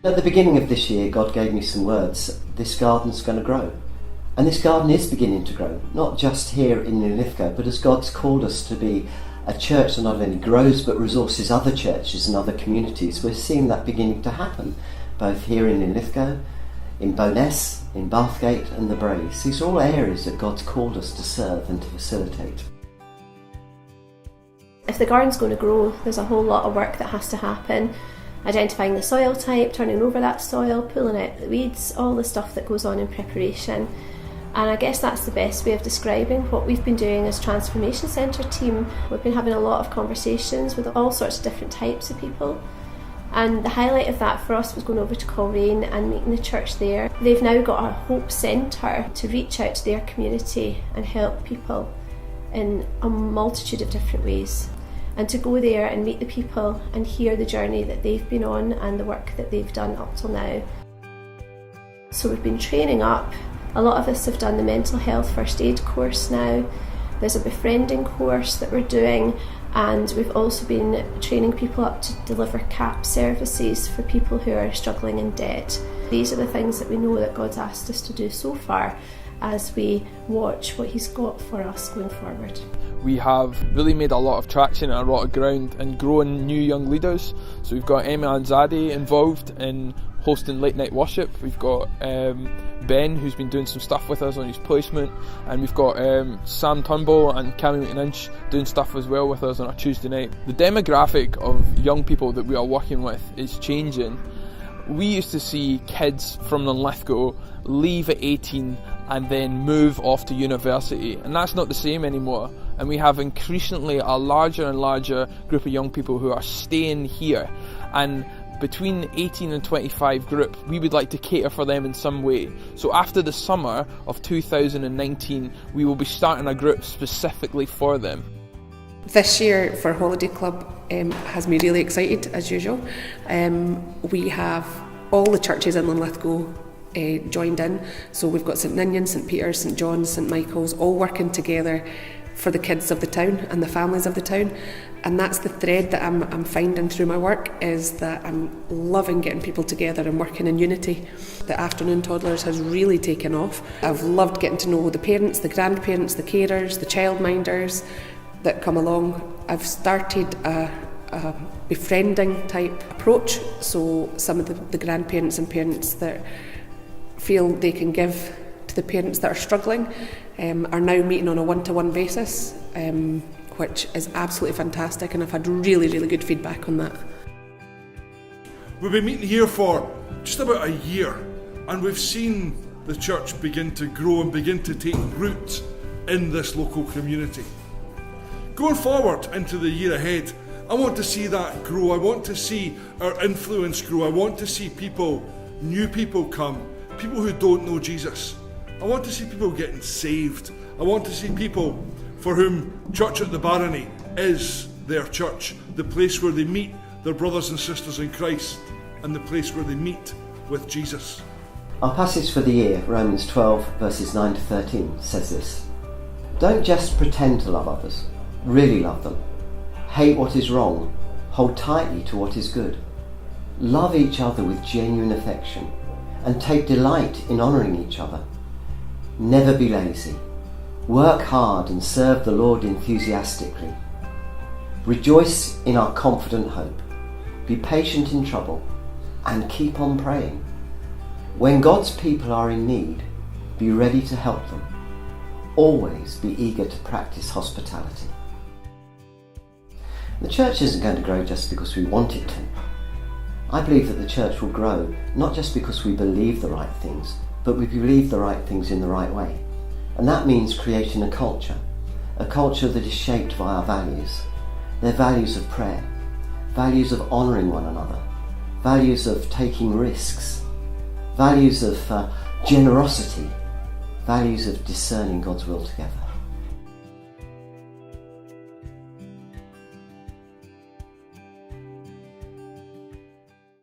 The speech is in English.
At the beginning of this year, God gave me some words. This garden's going to grow. And this garden is beginning to grow, not just here in Linlithgow, but as God's called us to be a church that not only grows but resources other churches and other communities. We're seeing that beginning to happen, both here in Linlithgow, in Bowness, in Bathgate and the Braes. These are all areas that God's called us to serve and to facilitate. If the garden's going to grow, there's a whole lot of work that has to happen. Identifying the soil type, turning over that soil, pulling out the weeds, all the stuff that goes on in preparation. And I guess that's the best way of describing what we've been doing as Transformation Centre team. We've been having a lot of conversations with all sorts of different types of people. And the highlight of that for us was going over to Coleraine and meeting the church there. They've now got a Hope Centre to reach out to their community and help people in a multitude of different ways. And to go there and meet the people and hear the journey that they've been on and the work that they've done up till now. So we've been training up. A lot of us have done the mental health first aid course now. There's a befriending course that we're doing, and we've also been training people up to deliver CAP services for people who are struggling in debt. These are the things that we know that God's asked us to do so far as we watch what He's got for us going forward. We have really made a lot of traction and a lot of ground in growing new young leaders. So we've got Emma and Zadie involved in hosting late night worship. We've got Ben, who's been doing some stuff with us on his placement, and we've got Sam Turnbull and Cammy McInch doing stuff as well with us on a Tuesday night. The demographic of young people that we are working with is changing. We used to see kids from Linlithgow leave at 18 and then move off to university, and that's not the same anymore. And we have increasingly a larger and larger group of young people who are staying here, and between 18 and 25 group, we would like to cater for them in some way. So after the summer of 2019, we will be starting a group specifically for them. This year for Holiday Club has me really excited, as usual. We have all the churches in Linlithgow joined in. So we've got St Ninian, St Peter's, St John's, St Michael's, all working together for the kids of the town and the families of the town. And that's the thread that I'm finding through my work, is that I'm loving getting people together and working in unity. The afternoon toddlers has really taken off. I've loved getting to know the parents, the grandparents, the carers, the childminders that come along. I've started a befriending type approach, so some of the grandparents and parents that feel they can give to the parents that are struggling are now meeting on a one-to-one basis, which is absolutely fantastic, and I've had really, really good feedback on that. We've been meeting here for just about a year, and we've seen the church begin to grow and begin to take root in this local community. Going forward into the year ahead, I want to see that grow. I want to see our influence grow. I want to see people, new people come, people who don't know Jesus. I want to see people getting saved. I want to see people for whom Church at the Barony is their church, the place where they meet their brothers and sisters in Christ, and the place where they meet with Jesus. Our passage for the year, Romans 12 verses 9 to 13, says this: Don't just pretend to love others, really love them. Hate what is wrong, hold tightly to what is good. Love each other with genuine affection, and take delight in honouring each other. Never be lazy. Work hard and serve the Lord enthusiastically. Rejoice in our confident hope. Be patient in trouble, and keep on praying. When God's people are in need, be ready to help them. Always be eager to practice hospitality. The church isn't going to grow just because we want it to. I believe that the church will grow not just because we believe the right things, but we believe the right things in the right way. And that means creating a culture that is shaped by our values. They're values of prayer, values of honouring one another, values of taking risks, values of generosity, values of discerning God's will together.